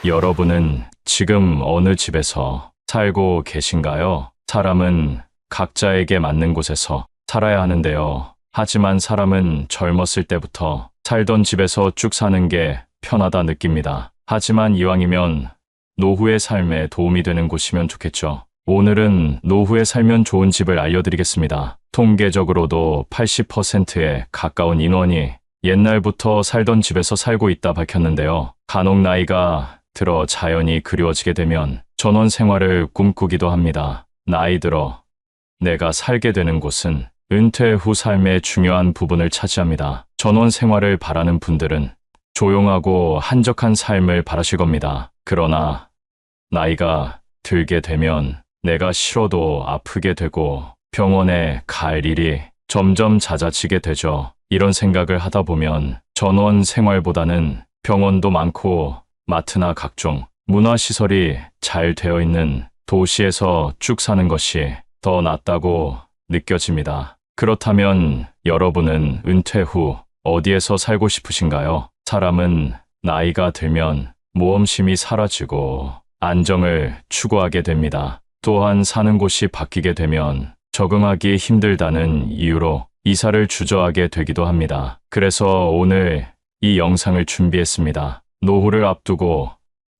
여러분은 지금 어느 집에서 살고 계신가요? 사람은 각자에게 맞는 곳에서 살아야 하는데요. 하지만 사람은 젊었을 때부터 살던 집에서 쭉 사는 게 편하다 느낍니다. 하지만 이왕이면 노후의 삶에 도움이 되는 곳이면 좋겠죠. 오늘은 노후에 살면 좋은 집을 알려드리겠습니다. 통계적으로도 80%에 가까운 인원이 옛날부터 살던 집에서 살고 있다 밝혔는데요. 간혹 나이가 들어 자연이 그리워지게 되면 전원 생활을 꿈꾸기도 합니다. 나이 들어 내가 살게 되는 곳은 은퇴 후 삶의 중요한 부분을 차지합니다. 전원 생활을 바라는 분들은 조용하고 한적한 삶을 바라실 겁니다. 그러나 나이가 들게 되면 내가 싫어도 아프게 되고 병원에 갈 일이 점점 잦아지게 되죠. 이런 생각을 하다 보면 전원 생활보다는 병원도 많고 마트나 각종 문화시설이 잘 되어 있는 도시에서 쭉 사는 것이 더 낫다고 느껴집니다. 그렇다면 여러분은 은퇴 후 어디에서 살고 싶으신가요? 사람은 나이가 들면 모험심이 사라지고 안정을 추구하게 됩니다. 또한 사는 곳이 바뀌게 되면 적응하기 힘들다는 이유로 이사를 주저하게 되기도 합니다. 그래서 오늘 이 영상을 준비했습니다. 노후를 앞두고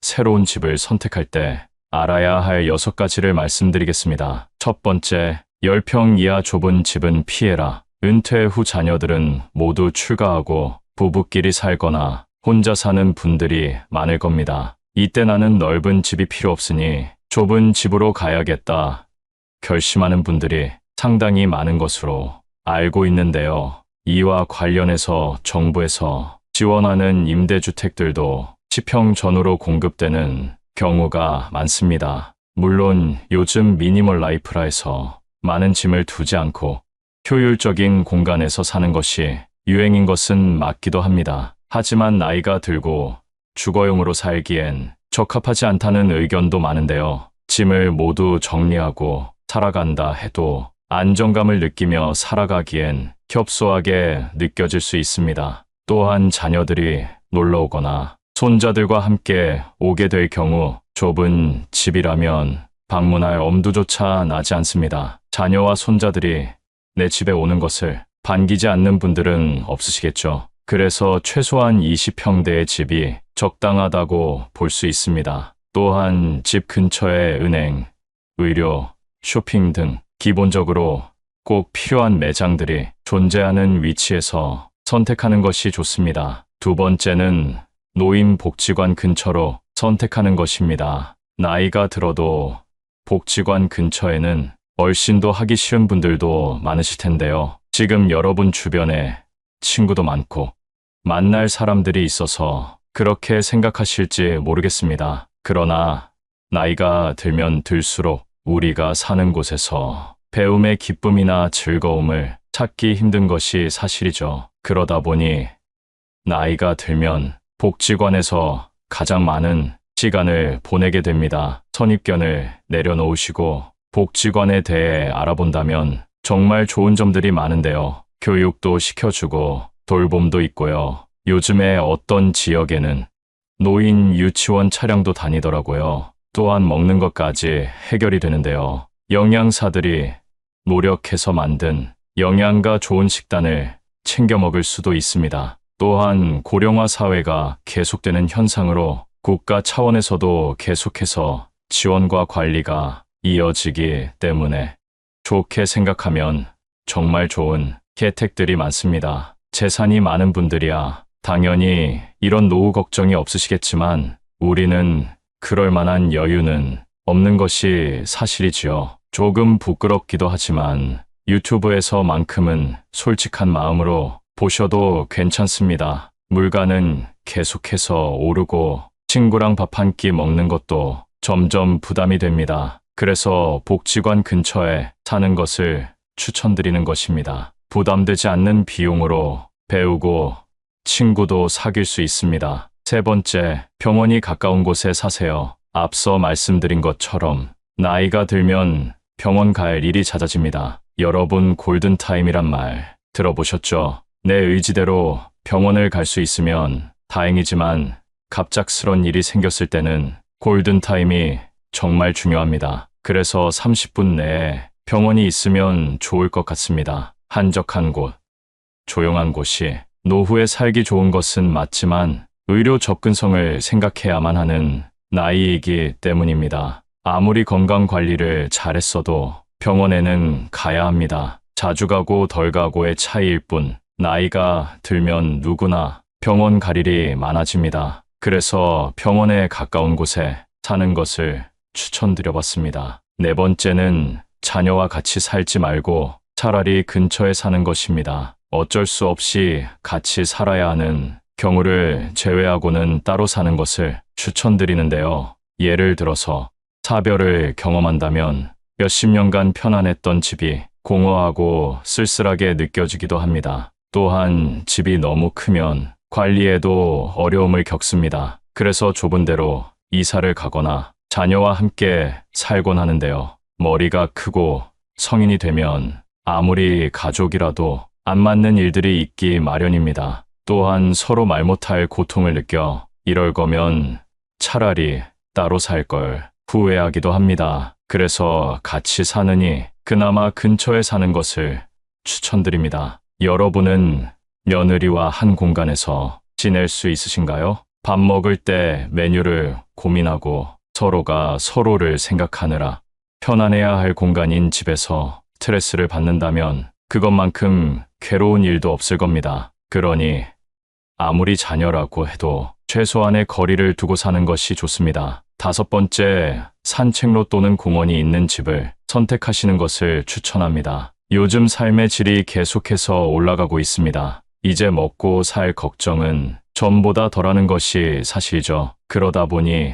새로운 집을 선택할 때 알아야 할 6가지를 말씀드리겠습니다. 첫 번째, 10평 이하 좁은 집은 피해라. 은퇴 후 자녀들은 모두 출가하고 부부끼리 살거나 혼자 사는 분들이 많을 겁니다. 이때 나는 넓은 집이 필요 없으니 좁은 집으로 가야겠다 결심하는 분들이 상당히 많은 것으로 알고 있는데요. 이와 관련해서 정부에서 지원하는 임대주택들도 10평 전후로 공급되는 경우가 많습니다. 물론 요즘 미니멀 라이프라 해서 많은 짐을 두지 않고 효율적인 공간에서 사는 것이 유행인 것은 맞기도 합니다. 하지만 나이가 들고 주거용으로 살기엔 적합하지 않다는 의견도 많은데요. 짐을 모두 정리하고 살아간다 해도 안정감을 느끼며 살아가기엔 협소하게 느껴질 수 있습니다. 또한 자녀들이 놀러 오거나 손자들과 함께 오게 될 경우 좁은 집이라면 방문할 엄두조차 나지 않습니다. 자녀와 손자들이 내 집에 오는 것을 반기지 않는 분들은 없으시겠죠. 그래서 최소한 20평대의 집이 적당하다고 볼 수 있습니다. 또한 집 근처에 은행, 의료, 쇼핑 등 기본적으로 꼭 필요한 매장들이 존재하는 위치에서 선택하는 것이 좋습니다. 두 번째는 노인복지관 근처로 선택하는 것입니다. 나이가 들어도 복지관 근처에는 얼씬도 하기 싫은 분들도 많으실 텐데요. 지금 여러분 주변에 친구도 많고 만날 사람들이 있어서 그렇게 생각하실지 모르겠습니다. 그러나 나이가 들면 들수록 우리가 사는 곳에서 배움의 기쁨이나 즐거움을 찾기 힘든 것이 사실이죠. 그러다 보니 나이가 들면 복지관에서 가장 많은 시간을 보내게 됩니다. 선입견을 내려놓으시고 복지관에 대해 알아본다면 정말 좋은 점들이 많은데요. 교육도 시켜주고 돌봄도 있고요. 요즘에 어떤 지역에는 노인 유치원 차량도 다니더라고요. 또한 먹는 것까지 해결이 되는데요. 영양사들이 노력해서 만든 영양가 좋은 식단을 챙겨 먹을 수도 있습니다. 또한 고령화 사회가 계속되는 현상으로 국가 차원에서도 계속해서 지원과 관리가 이어지기 때문에 좋게 생각하면 정말 좋은 혜택들이 많습니다. 재산이 많은 분들이야 당연히 이런 노후 걱정이 없으시겠지만 우리는 그럴 만한 여유는 없는 것이 사실이지요. 조금 부끄럽기도 하지만 유튜브에서만큼은 솔직한 마음으로 보셔도 괜찮습니다. 물가는 계속해서 오르고 친구랑 밥 한 끼 먹는 것도 점점 부담이 됩니다. 그래서 복지관 근처에 사는 것을 추천드리는 것입니다. 부담되지 않는 비용으로 배우고 친구도 사귈 수 있습니다. 세 번째, 병원이 가까운 곳에 사세요. 앞서 말씀드린 것처럼 나이가 들면 병원 갈 일이 잦아집니다. 여러분 골든타임이란 말 들어보셨죠? 내 의지대로 병원을 갈 수 있으면 다행이지만 갑작스런 일이 생겼을 때는 골든타임이 정말 중요합니다. 그래서 30분 내에 병원이 있으면 좋을 것 같습니다. 한적한 곳, 조용한 곳이 노후에 살기 좋은 것은 맞지만 의료 접근성을 생각해야만 하는 나이이기 때문입니다. 아무리 건강 관리를 잘했어도 병원에는 가야 합니다. 자주 가고 덜 가고의 차이일 뿐, 나이가 들면 누구나 병원 갈 일이 많아집니다. 그래서 병원에 가까운 곳에 사는 것을 추천드려봤습니다. 네 번째는 자녀와 같이 살지 말고 차라리 근처에 사는 것입니다. 어쩔 수 없이 같이 살아야 하는 경우를 제외하고는 따로 사는 것을 추천드리는데요. 예를 들어서 사별을 경험한다면 몇십 년간 편안했던 집이 공허하고 쓸쓸하게 느껴지기도 합니다. 또한 집이 너무 크면 관리에도 어려움을 겪습니다. 그래서 좁은 데로 이사를 가거나 자녀와 함께 살곤 하는데요. 머리가 크고 성인이 되면 아무리 가족이라도 안 맞는 일들이 있기 마련입니다. 또한 서로 말 못할 고통을 느껴 이럴 거면 차라리 따로 살 걸 후회하기도 합니다. 그래서 같이 사느니 그나마 근처에 사는 것을 추천드립니다. 여러분은 며느리와 한 공간에서 지낼 수 있으신가요? 밥 먹을 때 메뉴를 고민하고 서로가 서로를 생각하느라 편안해야 할 공간인 집에서 스트레스를 받는다면 그것만큼 괴로운 일도 없을 겁니다. 그러니 아무리 자녀라고 해도 최소한의 거리를 두고 사는 것이 좋습니다. 다섯 번째, 산책로 또는 공원이 있는 집을 선택하시는 것을 추천합니다. 요즘 삶의 질이 계속해서 올라가고 있습니다. 이제 먹고 살 걱정은 전보다 덜하는 것이 사실이죠. 그러다 보니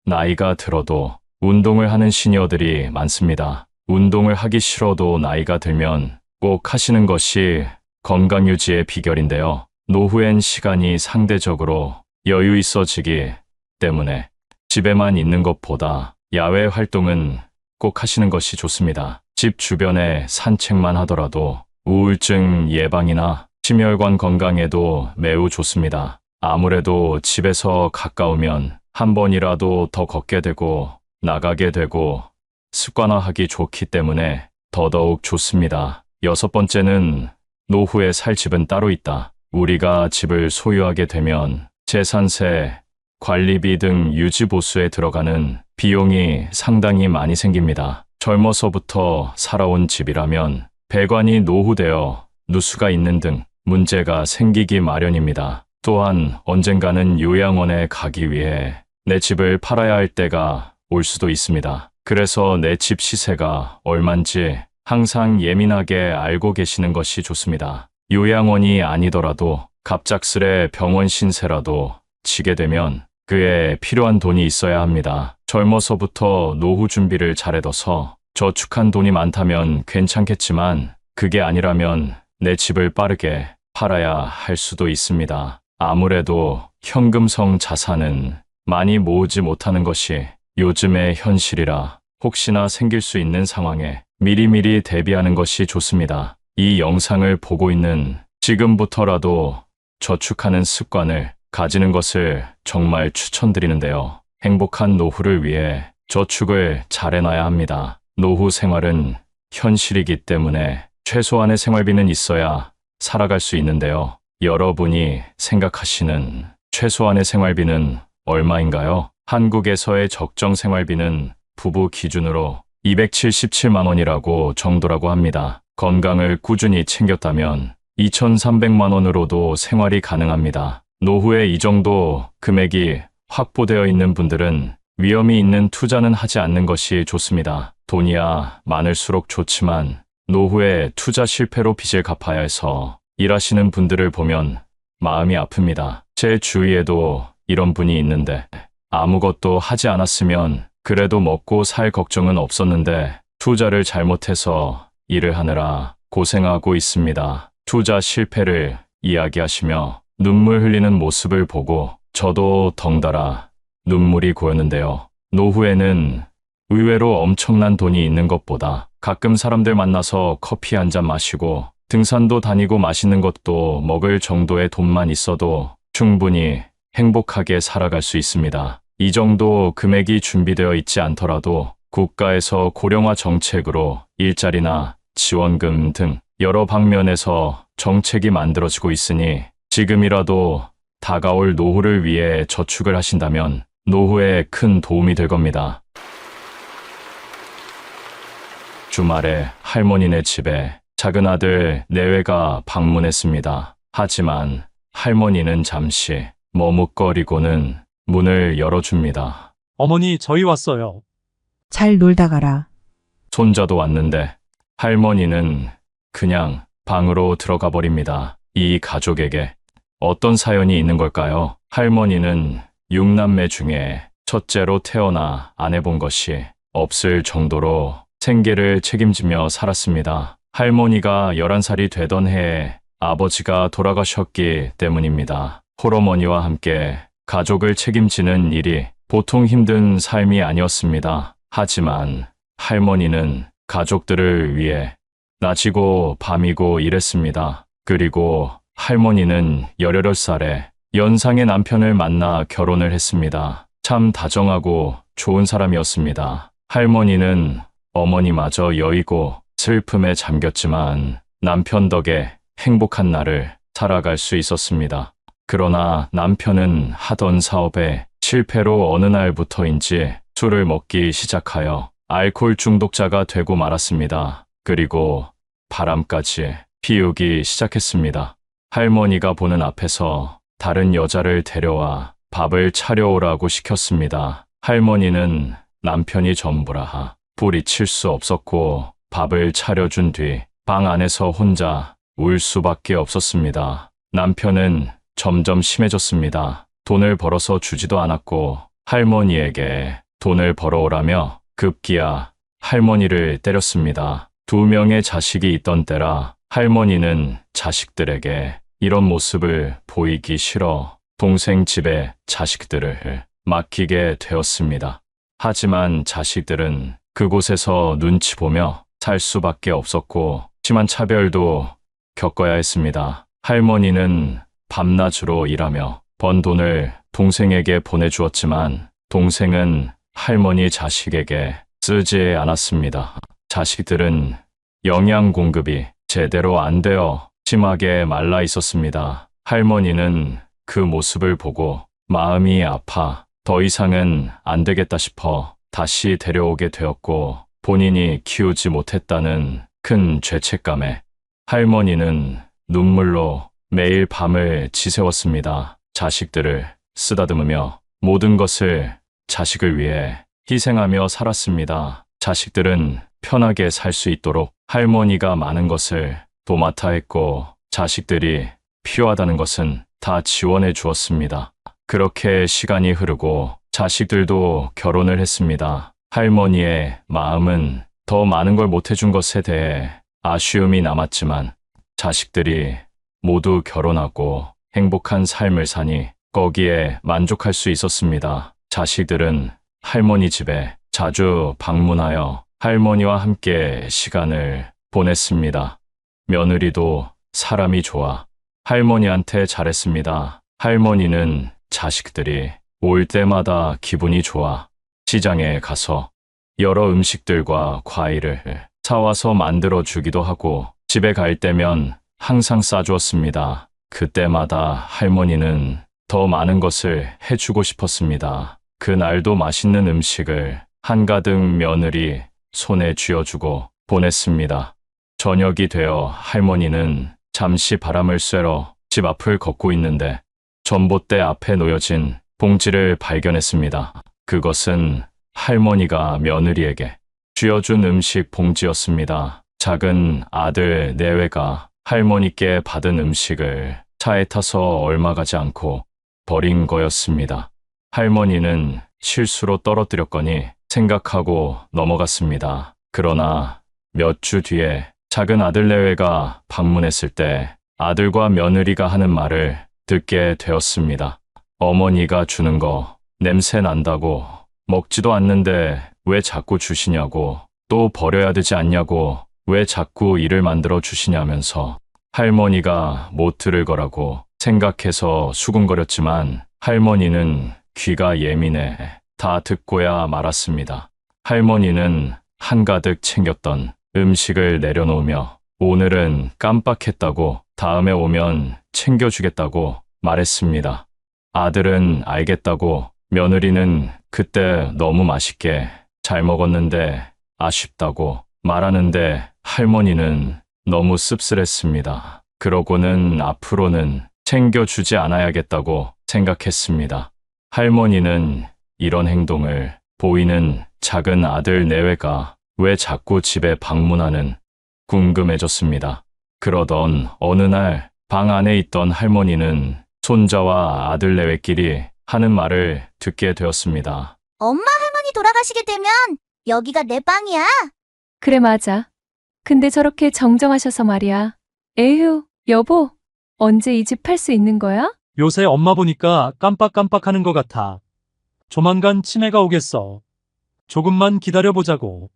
나이가 들어도 운동을 하는 시니어들이 많습니다. 운동을 하기 싫어도 나이가 들면 꼭 하시는 것이 건강 유지의 비결인데요. 노후엔 시간이 상대적으로 여유 있어지기 때문에 집에만 있는 것보다 야외 활동은 꼭 하시는 것이 좋습니다. 집 주변에 산책만 하더라도 우울증 예방이나 심혈관 건강에도 매우 좋습니다. 아무래도 집에서 가까우면 한 번이라도 더 걷게 되고 나가게 되고 습관화하기 좋기 때문에 더더욱 좋습니다. 여섯 번째는 노후에 살 집은 따로 있다. 우리가 집을 소유하게 되면 재산세, 관리비 등 유지보수에 들어가는 비용이 상당히 많이 생깁니다. 젊어서부터 살아온 집이라면 배관이 노후되어 누수가 있는 등 문제가 생기기 마련입니다. 또한 언젠가는 요양원에 가기 위해 내 집을 팔아야 할 때가 올 수도 있습니다. 그래서 내 집 시세가 얼만지 항상 예민하게 알고 계시는 것이 좋습니다. 요양원이 아니더라도 갑작스레 병원 신세라도 지게 되면 그에 필요한 돈이 있어야 합니다. 젊어서부터 노후 준비를 잘해둬서 저축한 돈이 많다면 괜찮겠지만 그게 아니라면 내 집을 빠르게 팔아야 할 수도 있습니다. 아무래도 현금성 자산은 많이 모으지 못하는 것이 요즘의 현실이라 혹시나 생길 수 있는 상황에 미리미리 대비하는 것이 좋습니다. 이 영상을 보고 있는 지금부터라도 저축하는 습관을 가지는 것을 정말 추천드리는데요. 행복한 노후를 위해 저축을 잘 해놔야 합니다. 노후 생활은 현실이기 때문에 최소한의 생활비는 있어야 살아갈 수 있는데요. 여러분이 생각하시는 최소한의 생활비는 얼마인가요? 한국에서의 적정 생활비는 부부 기준으로 277만 원이라고 정도라고 합니다. 건강을 꾸준히 챙겼다면 2,300만 원으로도 생활이 가능합니다. 노후에 이 정도 금액이 확보되어 있는 분들은 위험이 있는 투자는 하지 않는 것이 좋습니다. 돈이야 많을수록 좋지만 노후에 투자 실패로 빚을 갚아야 해서 일하시는 분들을 보면 마음이 아픕니다. 제 주위에도 이런 분이 있는데 아무것도 하지 않았으면 그래도 먹고 살 걱정은 없었는데 투자를 잘못해서 일을 하느라 고생하고 있습니다. 투자 실패를 이야기하시며 눈물 흘리는 모습을 보고 저도 덩달아 눈물이 고였는데요. 노후에는 의외로 엄청난 돈이 있는 것보다 가끔 사람들 만나서 커피 한 잔 마시고 등산도 다니고 맛있는 것도 먹을 정도의 돈만 있어도 충분히 행복하게 살아갈 수 있습니다. 이 정도 금액이 준비되어 있지 않더라도 국가에서 고령화 정책으로 일자리나 지원금 등 여러 방면에서 정책이 만들어지고 있으니 지금이라도 다가올 노후를 위해 저축을 하신다면 노후에 큰 도움이 될 겁니다. 주말에 할머니네 집에 작은 아들 내외가 방문했습니다. 하지만 할머니는 잠시 머뭇거리고는 문을 열어줍니다. 어머니, 저희 왔어요. 잘 놀다 가라. 손자도 왔는데 할머니는 그냥 방으로 들어가 버립니다. 이 가족에게 어떤 사연이 있는 걸까요? 할머니는 6남매 중에 첫째로 태어나 안 해본 것이 없을 정도로 생계를 책임지며 살았습니다. 할머니가 11살이 되던 해에 아버지가 돌아가셨기 때문입니다. 홀어머니와 함께 가족을 책임지는 일이 보통 힘든 삶이 아니었습니다. 하지만 할머니는 가족들을 위해 낮이고 밤이고 일했습니다. 그리고 할머니는 18살에 연상의 남편을 만나 결혼을 했습니다. 참 다정하고 좋은 사람이었습니다. 할머니는 어머니마저 여의고 슬픔에 잠겼지만 남편 덕에 행복한 날을 살아갈 수 있었습니다. 그러나 남편은 하던 사업에 실패로 어느 날부터인지 술을 먹기 시작하여 알코올 중독자가 되고 말았습니다. 그리고 바람까지 피우기 시작했습니다. 할머니가 보는 앞에서 다른 여자를 데려와 밥을 차려오라고 시켰습니다. 할머니는 남편이 전부라 뿌리칠 수 없었고 밥을 차려준 뒤 방 안에서 혼자 울 수밖에 없었습니다. 남편은 점점 심해졌습니다. 돈을 벌어서 주지도 않았고 할머니에게 돈을 벌어오라며 급기야 할머니를 때렸습니다. 2명의 자식이 있던 때라 할머니는 자식들에게 이런 모습을 보이기 싫어 동생 집에 자식들을 맡기게 되었습니다. 하지만 자식들은 그곳에서 눈치 보며 살 수밖에 없었고 심한 차별도 겪어야 했습니다. 할머니는 밤낮으로 일하며 번 돈을 동생에게 보내주었지만 동생은 할머니 자식에게 쓰지 않았습니다. 자식들은 영양 공급이 제대로 안 되어 심하게 말라 있었습니다. 할머니는 그 모습을 보고 마음이 아파 더 이상은 안 되겠다 싶어 다시 데려오게 되었고 본인이 키우지 못했다는 큰 죄책감에 할머니는 눈물로 매일 밤을 지새웠습니다. 자식들을 쓰다듬으며 모든 것을 자식을 위해 희생하며 살았습니다. 자식들은 편하게 살 수 있도록 할머니가 많은 것을 도맡아 했고 자식들이 필요하다는 것은 다 지원해 주었습니다. 그렇게 시간이 흐르고 자식들도 결혼을 했습니다. 할머니의 마음은 더 많은 걸 못해준 것에 대해 아쉬움이 남았지만 자식들이 모두 결혼하고 행복한 삶을 사니 거기에 만족할 수 있었습니다. 자식들은 할머니 집에 자주 방문하여 할머니와 함께 시간을 보냈습니다. 며느리도 사람이 좋아 할머니한테 잘했습니다. 할머니는 자식들이 올 때마다 기분이 좋아 시장에 가서 여러 음식들과 과일을 사와서 만들어 주기도 하고 집에 갈 때면 항상 싸주었습니다. 그때마다 할머니는 더 많은 것을 해주고 싶었습니다. 그날도 맛있는 음식을 한가득 며느리 손에 쥐어주고 보냈습니다. 저녁이 되어 할머니는 잠시 바람을 쐬러 집 앞을 걷고 있는데 전봇대 앞에 놓여진 봉지를 발견했습니다. 그것은 할머니가 며느리에게 쥐어준 음식 봉지였습니다. 작은 아들 내외가 할머니께 받은 음식을 차에 타서 얼마 가지 않고 버린 거였습니다. 할머니는 실수로 떨어뜨렸거니 생각하고 넘어갔습니다. 그러나 몇 주 뒤에 작은 아들 내외가 방문했을 때 아들과 며느리가 하는 말을 듣게 되었습니다. 어머니가 주는 거 냄새 난다고 먹지도 않는데 왜 자꾸 주시냐고 또 버려야 되지 않냐고 왜 자꾸 일을 만들어 주시냐면서 할머니가 못 들을 거라고 생각해서 수군거렸지만 할머니는 귀가 예민해 다 듣고야 말았습니다. 할머니는 한가득 챙겼던 음식을 내려놓으며 오늘은 깜빡했다고 다음에 오면 챙겨주겠다고 말했습니다. 아들은 알겠다고, 며느리는 그때 너무 맛있게 잘 먹었는데 아쉽다고 말하는데 할머니는 너무 씁쓸했습니다. 그러고는 앞으로는 챙겨주지 않아야겠다고 생각했습니다. 할머니는 이런 행동을 보이는 작은 아들 내외가 왜 자꾸 집에 방문하는 궁금해졌습니다. 그러던 어느 날 방 안에 있던 할머니는 손자와 아들 내외끼리 하는 말을 듣게 되었습니다. 엄마 할머니 돌아가시게 되면 여기가 내 방이야. 그래, 맞아. 근데 저렇게 정정하셔서 말이야. 에휴, 여보, 언제 이 집 팔 수 있는 거야? 요새 엄마 보니까 깜빡깜빡하는 것 같아. 조만간 치매가 오겠어. 조금만 기다려보자고.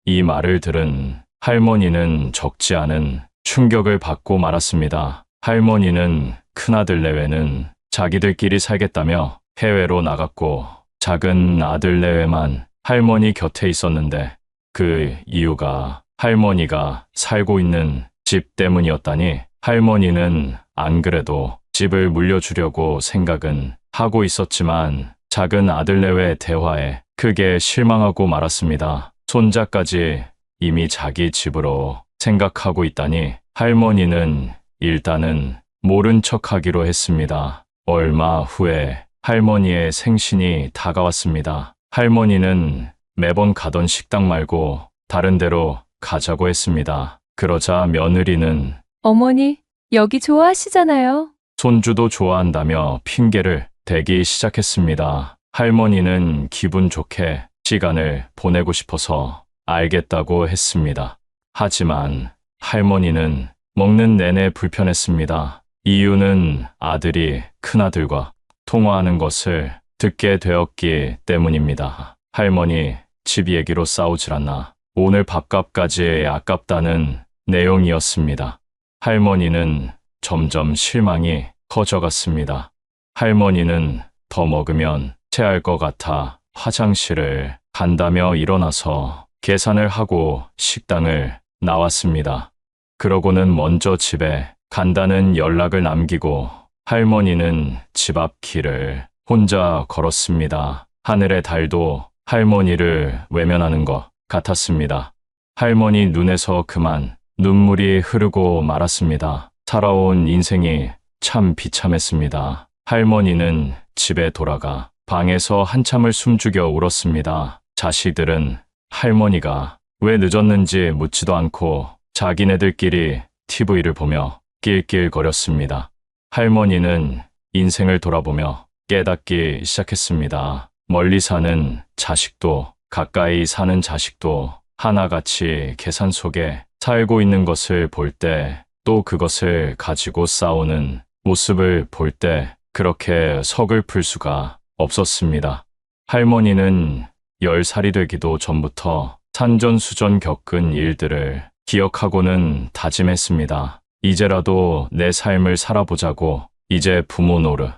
이 말을 들은 할머니는 적지 않은 충격을 받고 말았습니다. 할머니는 큰아들 내외는 자기들끼리 살겠다며 해외로 나갔고 작은 아들 내외만 할머니 곁에 있었는데 그 이유가 할머니가 살고 있는 집 때문이었다니 할머니는 안 그래도 집을 물려주려고 생각은 하고 있었지만 작은 아들 내외 대화에 크게 실망하고 말았습니다. 손자까지 이미 자기 집으로 생각하고 있다니 할머니는 일단은 모른 척하기로 했습니다. 얼마 후에 할머니의 생신이 다가왔습니다. 할머니는 매번 가던 식당 말고 다른 데로 가자고 했습니다. 그러자 며느리는 어머니, 여기 좋아하시잖아요. 손주도 좋아한다며 핑계를 대기 시작했습니다. 할머니는 기분 좋게 시간을 보내고 싶어서 알겠다고 했습니다. 하지만 할머니는 먹는 내내 불편했습니다. 이유는 아들이 큰아들과 통화하는 것을 듣게 되었기 때문입니다. 할머니, 집 얘기로 싸우질 않나. 오늘 밥값까지 아깝다는 내용이었습니다. 할머니는 점점 실망이 커져갔습니다. 할머니는 더 먹으면 체할 것 같아 화장실을 간다며 일어나서 계산을 하고 식당을 나왔습니다. 그러고는 먼저 집에 간다는 연락을 남기고 할머니는 집 앞 길을 혼자 걸었습니다. 하늘의 달도 할머니를 외면하는 것 같았습니다. 할머니 눈에서 그만 눈물이 흐르고 말았습니다. 살아온 인생이 참 비참했습니다. 할머니는 집에 돌아가 방에서 한참을 숨죽여 울었습니다. 자식들은 할머니가 왜 늦었는지 묻지도 않고 자기네들끼리 TV를 보며 낄낄거렸습니다. 할머니는 인생을 돌아보며 깨닫기 시작했습니다. 멀리 사는 자식도 가까이 사는 자식도 하나같이 계산 속에 살고 있는 것을 볼 때 또 그것을 가지고 싸우는 모습을 볼 때 그렇게 서글플 수가 없었습니다. 할머니는 10살이 되기도 전부터 산전수전 겪은 일들을 기억하고는 다짐했습니다. 이제라도 내 삶을 살아보자고, 이제 부모 노릇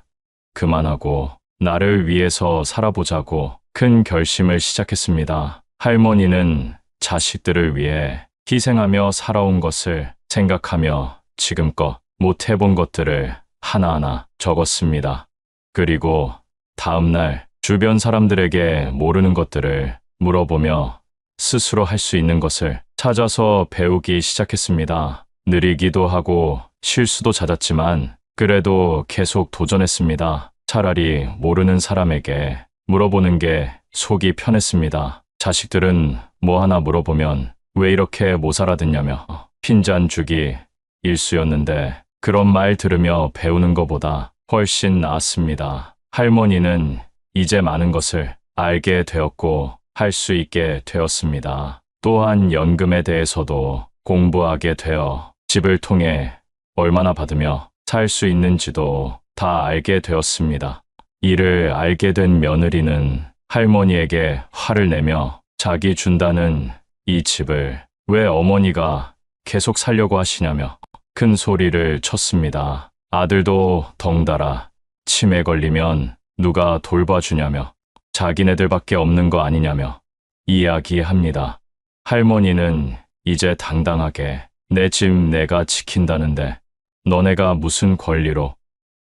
그만하고 나를 위해서 살아보자고 큰 결심을 시작했습니다. 할머니는 자식들을 위해 희생하며 살아온 것을 생각하며 지금껏 못 해본 것들을 하나하나 적었습니다. 그리고 다음날 주변 사람들에게 모르는 것들을 물어보며 스스로 할 수 있는 것을 찾아서 배우기 시작했습니다. 느리기도 하고 실수도 잦았지만 그래도 계속 도전했습니다. 차라리 모르는 사람에게 물어보는 게 속이 편했습니다. 자식들은 뭐 하나 물어보면 왜 이렇게 못 알아듣냐며 핀잔 주기 일쑤였는데 그런 말 들으며 배우는 것보다 훨씬 나았습니다. 할머니는 이제 많은 것을 알게 되었고 할 수 있게 되었습니다. 또한 연금에 대해서도 공부하게 되어 집을 통해 얼마나 받으며 살 수 있는지도 다 알게 되었습니다. 이를 알게 된 며느리는 할머니에게 화를 내며 자기 준다는 이 집을 왜 어머니가 계속 살려고 하시냐며 큰 소리를 쳤습니다. 아들도 덩달아 치매 걸리면 누가 돌봐주냐며 자기네들밖에 없는 거 아니냐며 이야기합니다. 할머니는 이제 당당하게 내 집 내가 지킨다는데 너네가 무슨 권리로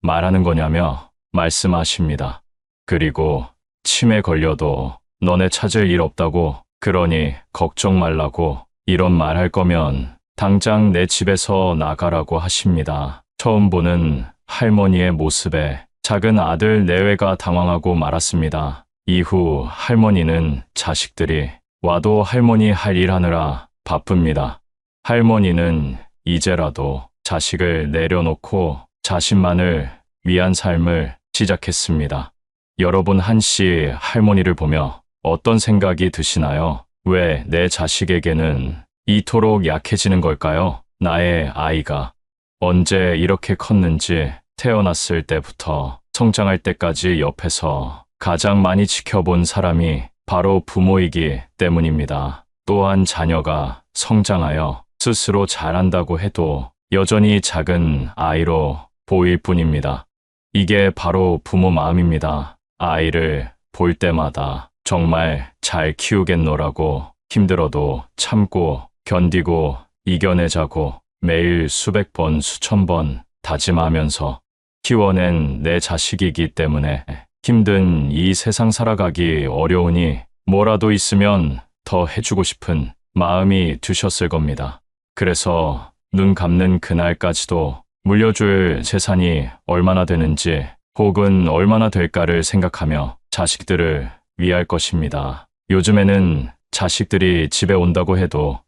말하는 거냐며 말씀하십니다. 그리고 치매 걸려도 너네 찾을 일 없다고, 그러니 걱정 말라고, 이런 말 할 거면 당장 내 집에서 나가라고 하십니다. 처음 보는 할머니의 모습에 작은 아들 내외가 당황하고 말았습니다. 이후 할머니는 자식들이 와도 할머니 할 일 하느라 바쁩니다. 할머니는 이제라도 자식을 내려놓고 자신만을 위한 삶을 시작했습니다. 여러분 한씨 할머니를 보며 어떤 생각이 드시나요? 왜 내 자식에게는 이토록 약해지는 걸까요? 나의 아이가 언제 이렇게 컸는지 태어났을 때부터 성장할 때까지 옆에서 가장 많이 지켜본 사람이 바로 부모이기 때문입니다. 또한 자녀가 성장하여 스스로 잘한다고 해도 여전히 작은 아이로 보일 뿐입니다. 이게 바로 부모 마음입니다. 아이를 볼 때마다 정말 잘 키우겠노라고 힘들어도 참고 견디고 이겨내자고 매일 수백 번, 수천 번 다짐하면서 키워낸 내 자식이기 때문에 힘든 이 세상 살아가기 어려우니 뭐라도 있으면 더 해주고 싶은 마음이 드셨을 겁니다. 그래서 눈 감는 그날까지도 물려줄 재산이 얼마나 되는지 혹은 얼마나 될까를 생각하며 자식들을 위할 것입니다. 요즘에는 자식들이 집에 온다고 해도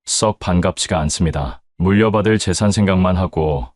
썩 반갑지가 않습니다. 물려받을 재산 생각만 하고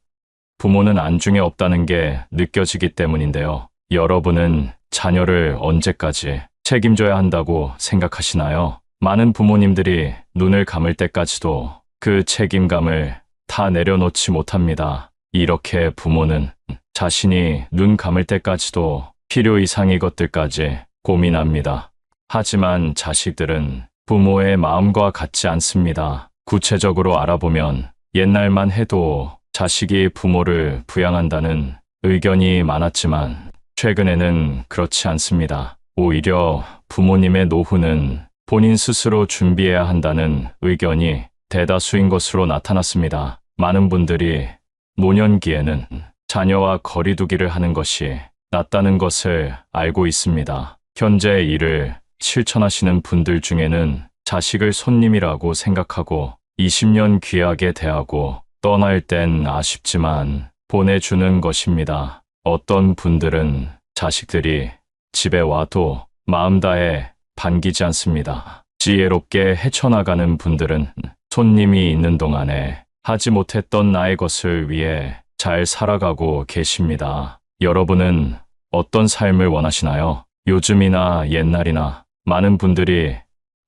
부모는 안중에 없다는 게 느껴지기 때문인데요. 여러분은 자녀를 언제까지 책임져야 한다고 생각하시나요? 많은 부모님들이 눈을 감을 때까지도 그 책임감을 다 내려놓지 못합니다. 이렇게 부모는 자신이 눈 감을 때까지도 필요 이상의 것들까지 고민합니다. 하지만 자식들은 부모의 마음과 같지 않습니다. 구체적으로 알아보면 옛날만 해도 자식이 부모를 부양한다는 의견이 많았지만 최근에는 그렇지 않습니다. 오히려 부모님의 노후는 본인 스스로 준비해야 한다는 의견이 대다수인 것으로 나타났습니다. 많은 분들이 노년기에는 자녀와 거리두기를 하는 것이 낫다는 것을 알고 있습니다. 현재 이를 실천하시는 분들 중에는 자식을 손님이라고 생각하고 20년 귀하게 대하고 떠날 땐 아쉽지만 보내주는 것입니다. 어떤 분들은 자식들이 집에 와도 마음 다해 반기지 않습니다. 지혜롭게 헤쳐나가는 분들은 손님이 있는 동안에 하지 못했던 나의 것을 위해 잘 살아가고 계십니다. 여러분은 어떤 삶을 원하시나요? 요즘이나 옛날이나 많은 분들이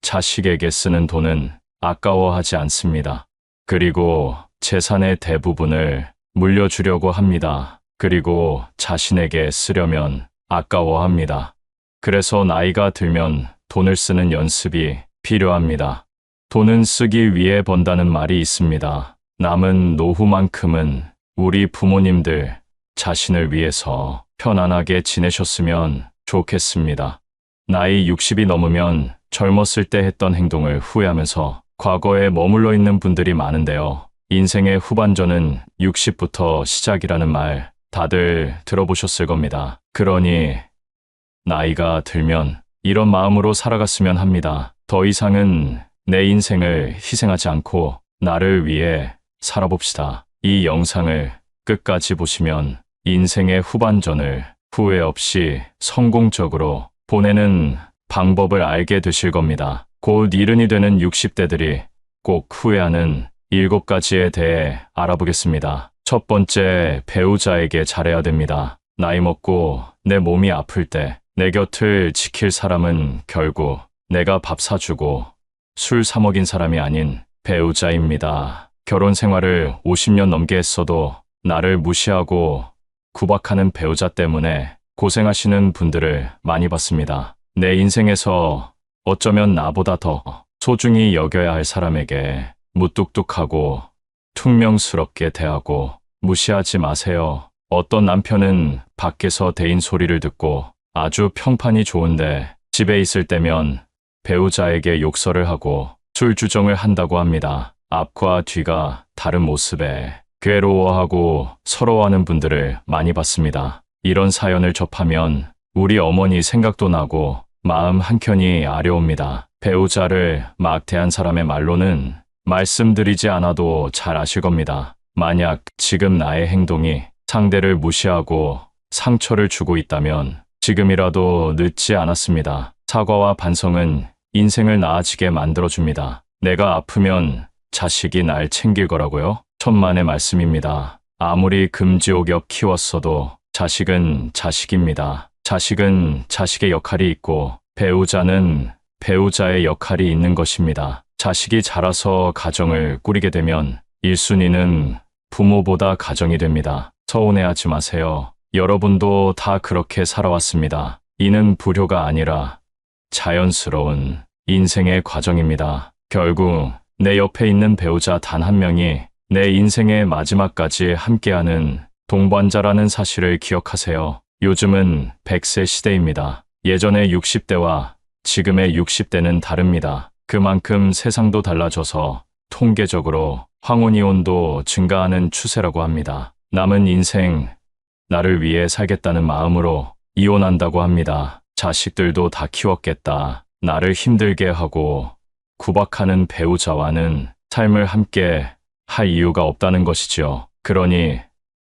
자식에게 쓰는 돈은 아까워하지 않습니다. 그리고 재산의 대부분을 물려주려고 합니다. 그리고 자신에게 쓰려면 아까워합니다. 그래서 나이가 들면 돈을 쓰는 연습이 필요합니다. 돈은 쓰기 위해 번다는 말이 있습니다. 남은 노후만큼은 우리 부모님들 자신을 위해서 편안하게 지내셨으면 좋겠습니다. 나이 60이 넘으면 젊었을 때 했던 행동을 후회하면서 과거에 머물러 있는 분들이 많은데요. 인생의 후반전은 60부터 시작이라는 말 다들 들어보셨을 겁니다. 그러니 나이가 들면 이런 마음으로 살아갔으면 합니다. 더 이상은 내 인생을 희생하지 않고 나를 위해 살아봅시다. 이 영상을 끝까지 보시면 인생의 후반전을 후회 없이 성공적으로 보내는 방법을 알게 되실 겁니다. 곧 이른이 되는 60대들이 꼭 후회하는 7가지에 대해 알아보겠습니다. 첫 번째, 배우자에게 잘해야 됩니다. 나이 먹고 내 몸이 아플 때 내 곁을 지킬 사람은 결국 내가 밥 사주고 술 사 먹인 사람이 아닌 배우자입니다. 결혼 생활을 50년 넘게 했어도 나를 무시하고 구박하는 배우자 때문에 고생하시는 분들을 많이 봤습니다. 내 인생에서 어쩌면 나보다 더 소중히 여겨야 할 사람에게 무뚝뚝하고 퉁명스럽게 대하고 무시하지 마세요. 어떤 남편은 밖에서 대인 소리를 듣고 아주 평판이 좋은데 집에 있을 때면 배우자에게 욕설을 하고 술주정을 한다고 합니다. 앞과 뒤가 다른 모습에 괴로워하고 서러워하는 분들을 많이 봤습니다. 이런 사연을 접하면 우리 어머니 생각도 나고 마음 한켠이 아려옵니다. 배우자를 막대한 사람의 말로는 말씀드리지 않아도 잘 아실 겁니다. 만약 지금 나의 행동이 상대를 무시하고 상처를 주고 있다면 지금이라도 늦지 않았습니다. 사과와 반성은 인생을 나아지게 만들어줍니다. 내가 아프면 자식이 날 챙길 거라고요? 천만의 말씀입니다. 아무리 금지옥역 키웠어도 자식은 자식입니다. 자식은 자식의 역할이 있고 배우자는 배우자의 역할이 있는 것입니다. 자식이 자라서 가정을 꾸리게 되면 1순위는 부모보다 가정이 됩니다. 서운해하지 마세요. 여러분도 다 그렇게 살아왔습니다. 이는 불효가 아니라 자연스러운 인생의 과정입니다. 결국 내 옆에 있는 배우자 단 한 명이 내 인생의 마지막까지 함께하는 동반자라는 사실을 기억하세요. 요즘은 100세 시대입니다. 예전의 60대와 지금의 60대는 다릅니다. 그만큼 세상도 달라져서 통계적으로 황혼이혼도 증가하는 추세라고 합니다. 남은 인생 나를 위해 살겠다는 마음으로 이혼한다고 합니다. 자식들도 다 키웠겠다. 나를 힘들게 하고 구박하는 배우자와는 삶을 함께 할 이유가 없다는 것이지요. 그러니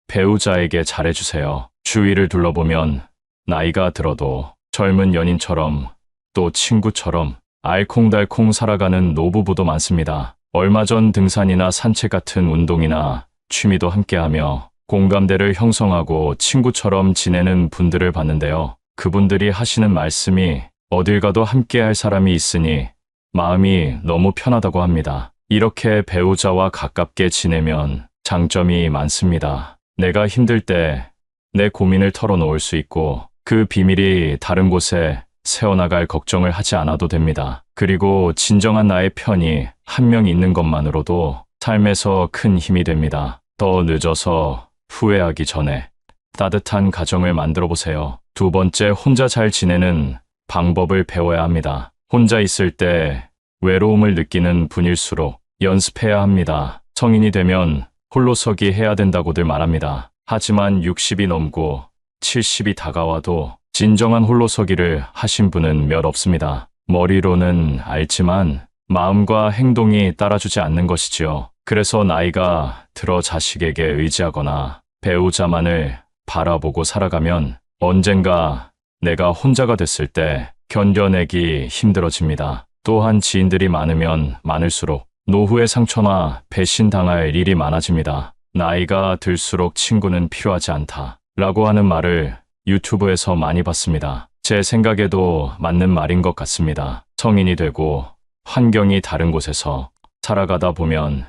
배우자에게 잘해주세요. 주위를 둘러보면 나이가 들어도 젊은 연인처럼 또 친구처럼 알콩달콩 살아가는 노부부도 많습니다. 얼마 전 등산이나 산책 같은 운동이나 취미도 함께하며 공감대를 형성하고 친구처럼 지내는 분들을 봤는데요. 그분들이 하시는 말씀이 어딜 가도 함께할 사람이 있으니 마음이 너무 편하다고 합니다. 이렇게 배우자와 가깝게 지내면 장점이 많습니다. 내가 힘들 때 내 고민을 털어놓을 수 있고 그 비밀이 다른 곳에 새어나갈 걱정을 하지 않아도 됩니다. 그리고 진정한 나의 편이 한 명 있는 것만으로도 삶에서 큰 힘이 됩니다. 더 늦어서 후회하기 전에 따뜻한 가정을 만들어 보세요. 두 번째, 혼자 잘 지내는 방법을 배워야 합니다. 혼자 있을 때 외로움을 느끼는 분일수록 연습해야 합니다. 성인이 되면 홀로서기 해야 된다고들 말합니다. 하지만 60이 넘고 70이 다가와도 진정한 홀로서기를 하신 분은 몇 없습니다. 머리로는 알지만 마음과 행동이 따라주지 않는 것이지요. 그래서 나이가 들어 자식에게 의지하거나 배우자만을 바라보고 살아가면 언젠가 내가 혼자가 됐을 때 견뎌내기 힘들어집니다. 또한 지인들이 많으면 많을수록 노후의 상처나 배신당할 일이 많아집니다. 나이가 들수록 친구는 필요하지 않다 라고 하는 말을 유튜브에서 많이 봤습니다. 제 생각에도 맞는 말인 것 같습니다. 성인이 되고 환경이 다른 곳에서 살아가다 보면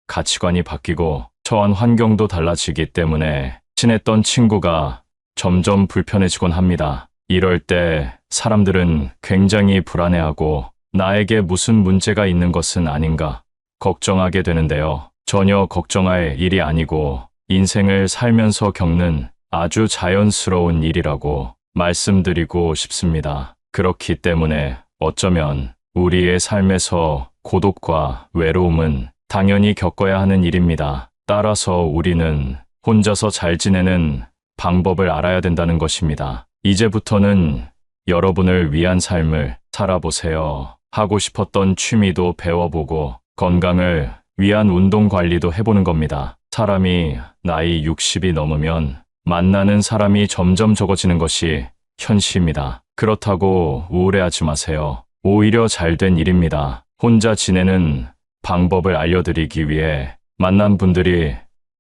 가치관이 바뀌고 처한 환경도 달라지기 때문에 친했던 친구가 점점 불편해지곤 합니다. 이럴 때 사람들은 굉장히 불안해하고 나에게 무슨 문제가 있는 것은 아닌가 걱정하게 되는데요. 전혀 걱정할 일이 아니고 인생을 살면서 겪는 아주 자연스러운 일이라고 말씀드리고 싶습니다. 그렇기 때문에 어쩌면 우리의 삶에서 고독과 외로움은 당연히 겪어야 하는 일입니다. 따라서 우리는 혼자서 잘 지내는 방법을 알아야 된다는 것입니다. 이제부터는 여러분을 위한 삶을 살아보세요. 하고 싶었던 취미도 배워보고 건강을 위한 운동 관리도 해보는 겁니다. 사람이 나이 60이 넘으면 만나는 사람이 점점 적어지는 것이 현실입니다. 그렇다고 우울해하지 마세요. 오히려 잘된 일입니다. 혼자 지내는 방법을 알려드리기 위해 만난 분들이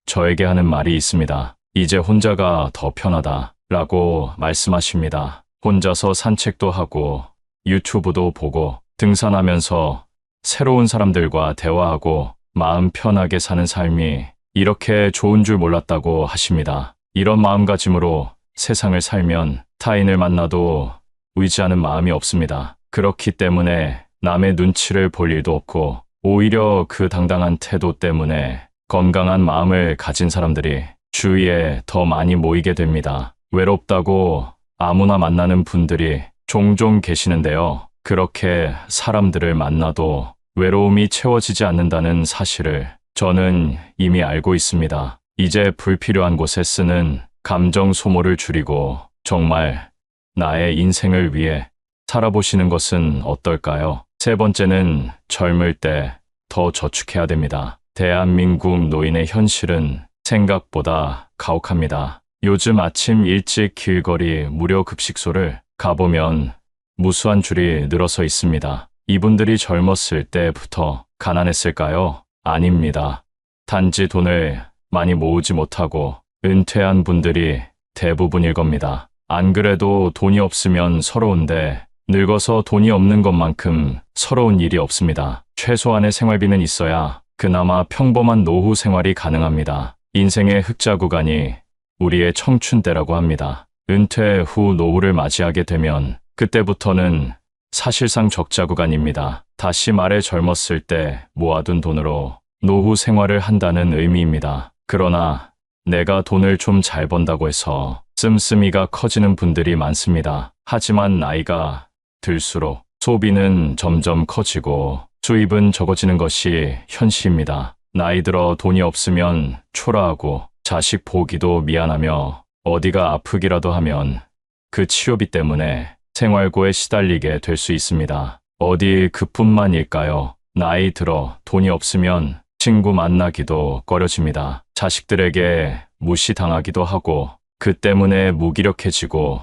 저에게 하는 말이 있습니다. 이제 혼자가 더 편하다 라고 말씀하십니다. 혼자서 산책도 하고 유튜브도 보고 등산하면서 새로운 사람들과 대화하고 마음 편하게 사는 삶이 이렇게 좋은 줄 몰랐다고 하십니다. 이런 마음가짐으로 세상을 살면 타인을 만나도 의지하는 마음이 없습니다. 그렇기 때문에 남의 눈치를 볼 일도 없고 오히려 그 당당한 태도 때문에 건강한 마음을 가진 사람들이 주위에 더 많이 모이게 됩니다. 외롭다고 아무나 만나는 분들이 종종 계시는데요. 그렇게 사람들을 만나도 외로움이 채워지지 않는다는 사실을 저는 이미 알고 있습니다. 이제 불필요한 곳에 쓰는 감정 소모를 줄이고 정말 나의 인생을 위해 살아보시는 것은 어떨까요? 세 번째는 젊을 때 더 저축해야 됩니다. 대한민국 노인의 현실은 생각보다 가혹합니다. 요즘 아침 일찍 길거리 무료 급식소를 가보면 무수한 줄이 늘어서 있습니다. 이분들이 젊었을 때부터 가난했을까요? 아닙니다. 단지 돈을 많이 모으지 못하고 은퇴한 분들이 대부분일 겁니다. 안 그래도 돈이 없으면 서러운데 늙어서 돈이 없는 것만큼 서러운 일이 없습니다. 최소한의 생활비는 있어야 그나마 평범한 노후 생활이 가능합니다. 인생의 흑자 구간이 우리의 청춘 때라고 합니다. 은퇴 후 노후를 맞이하게 되면 그때부터는 사실상 적자 구간입니다. 다시 말해 젊었을 때 모아둔 돈으로 노후 생활을 한다는 의미입니다. 그러나 내가 돈을 좀 잘 번다고 해서 씀씀이가 커지는 분들이 많습니다. 하지만 나이가 들수록 소비는 점점 커지고 수입은 적어지는 것이 현실입니다. 나이 들어 돈이 없으면 초라하고 자식 보기도 미안하며 어디가 아프기라도 하면 그 치료비 때문에 생활고에 시달리게 될 수 있습니다. 어디 그뿐만일까요? 나이 들어 돈이 없으면 친구 만나기도 꺼려집니다. 자식들에게 무시당하기도 하고 그 때문에 무기력해지고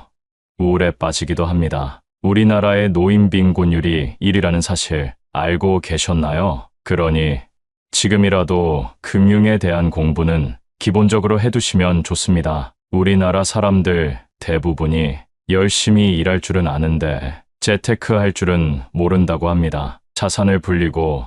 우울에 빠지기도 합니다. 우리나라의 노인 빈곤율이 1위라는 사실 알고 계셨나요? 그러니 지금이라도 금융에 대한 공부는 기본적으로 해두시면 좋습니다. 우리나라 사람들 대부분이 열심히 일할 줄은 아는데 재테크할 줄은 모른다고 합니다. 자산을 불리고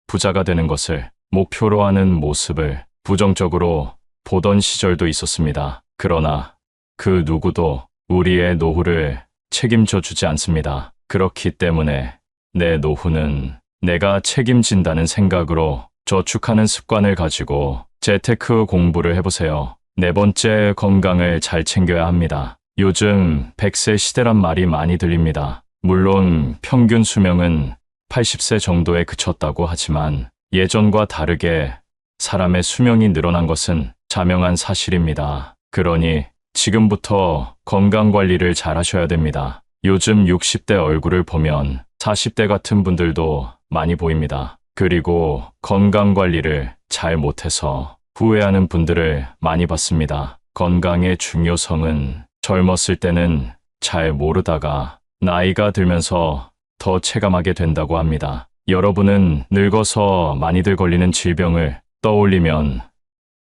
부자가 되는 것을 목표로 하는 모습을 부정적으로 보던 시절도 있었습니다. 그러나 그 누구도 우리의 노후를 책임져 주지 않습니다. 그렇기 때문에 내 노후는 내가 책임진다는 생각으로 저축하는 습관을 가지고 재테크 공부를 해보세요. 네 번째, 건강을 잘 챙겨야 합니다. 요즘 100세 시대란 말이 많이 들립니다. 물론 평균 수명은 80세 정도에 그쳤다고 하지만 예전과 다르게 사람의 수명이 늘어난 것은 자명한 사실입니다. 그러니 지금부터 건강관리를 잘 하셔야 됩니다. 요즘 60대 얼굴을 보면 40대 같은 분들도 많이 보입니다. 그리고 건강관리를 잘 못해서 후회하는 분들을 많이 봤습니다. 건강의 중요성은 젊었을 때는 잘 모르다가 나이가 들면서 더 체감하게 된다고 합니다. 여러분은 늙어서 많이들 걸리는 질병을 떠올리면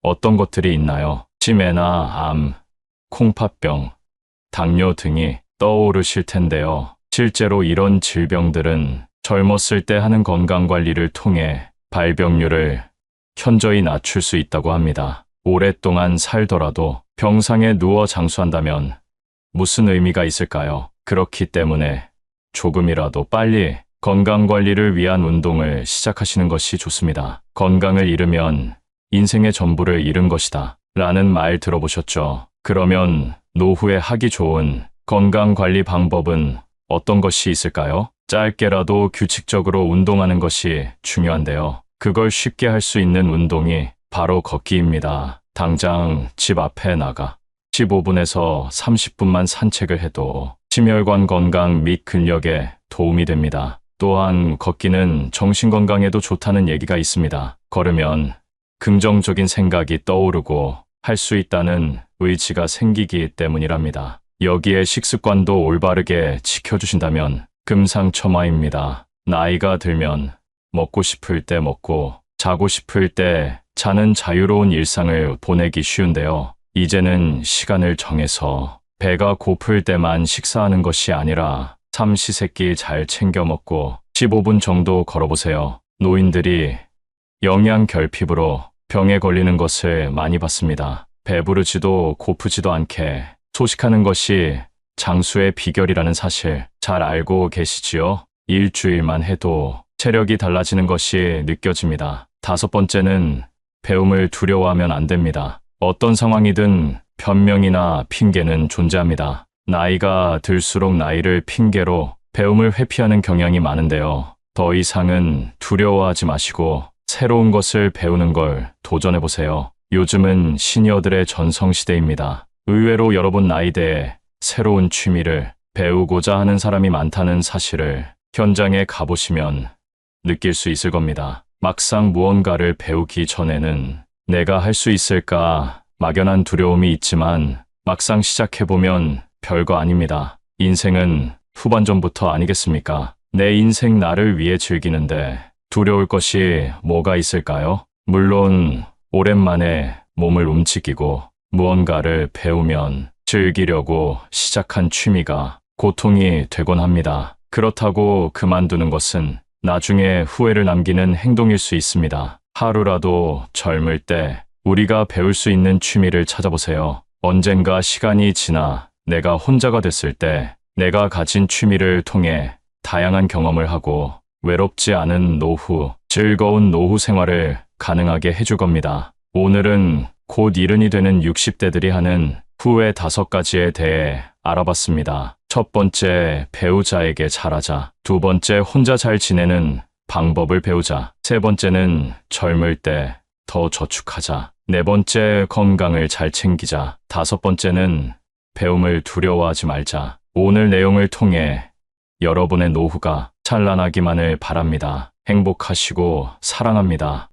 어떤 것들이 있나요? 치매나 암, 콩팥병, 당뇨 등이 떠오르실 텐데요. 실제로 이런 질병들은 젊었을 때 하는 건강관리를 통해 발병률을 현저히 낮출 수 있다고 합니다. 오랫동안 살더라도 병상에 누워 장수한다면 무슨 의미가 있을까요? 그렇기 때문에 조금이라도 빨리 건강관리를 위한 운동을 시작하시는 것이 좋습니다. 건강을 잃으면 인생의 전부를 잃은 것이다 라는 말 들어보셨죠? 그러면 노후에 하기 좋은 건강관리 방법은 어떤 것이 있을까요? 짧게라도 규칙적으로 운동하는 것이 중요한데요. 그걸 쉽게 할 수 있는 운동이 바로 걷기입니다. 당장 집 앞에 나가 15분에서 30분만 산책을 해도 심혈관 건강 및 근력에 도움이 됩니다. 또한 걷기는 정신건강에도 좋다는 얘기가 있습니다. 걸으면 긍정적인 생각이 떠오르고 할 수 있다는 의지가 생기기 때문이랍니다. 여기에 식습관도 올바르게 지켜주신다면 금상첨화입니다. 나이가 들면 먹고 싶을 때 먹고 자고 싶을 때 자는 자유로운 일상을 보내기 쉬운데요. 이제는 시간을 정해서 배가 고플 때만 식사하는 것이 아니라 삼시세끼 잘 챙겨 먹고 15분 정도 걸어보세요. 노인들이 영양 결핍으로 병에 걸리는 것을 많이 봤습니다. 배부르지도 고프지도 않게 소식하는 것이 장수의 비결이라는 사실 잘 알고 계시지요? 일주일만 해도 체력이 달라지는 것이 느껴집니다. 다섯 번째는 배움을 두려워하면 안 됩니다. 어떤 상황이든 변명이나 핑계는 존재합니다. 나이가 들수록 나이를 핑계로 배움을 회피하는 경향이 많은데요. 더 이상은 두려워하지 마시고 새로운 것을 배우는 걸 도전해보세요. 요즘은 시니어들의 전성시대입니다. 의외로 여러분 나이대에 새로운 취미를 배우고자 하는 사람이 많다는 사실을 현장에 가보시면 느낄 수 있을 겁니다. 막상 무언가를 배우기 전에는 내가 할 수 있을까 막연한 두려움이 있지만 막상 시작해보면 별거 아닙니다. 인생은 후반전부터 아니겠습니까? 내 인생 나를 위해 즐기는데 두려울 것이 뭐가 있을까요? 물론 오랜만에 몸을 움직이고 무언가를 배우면 즐기려고 시작한 취미가 고통이 되곤 합니다. 그렇다고 그만두는 것은 나중에 후회를 남기는 행동일 수 있습니다. 하루라도 젊을 때 우리가 배울 수 있는 취미를 찾아보세요. 언젠가 시간이 지나 내가 혼자가 됐을 때 내가 가진 취미를 통해 다양한 경험을 하고 외롭지 않은 노후, 즐거운 노후 생활을 가능하게 해줄 겁니다. 오늘은 곧 이른이 되는 60대들이 하는 후회 5가지에 대해 알아봤습니다. 첫 번째, 배우자에게 잘하자. 두 번째, 혼자 잘 지내는 방법을 배우자. 세 번째는 젊을 때 더 저축하자. 네 번째, 건강을 잘 챙기자. 다섯 번째는 배움을 두려워하지 말자. 오늘 내용을 통해 여러분의 노후가 찬란하기만을 바랍니다. 행복하시고 사랑합니다.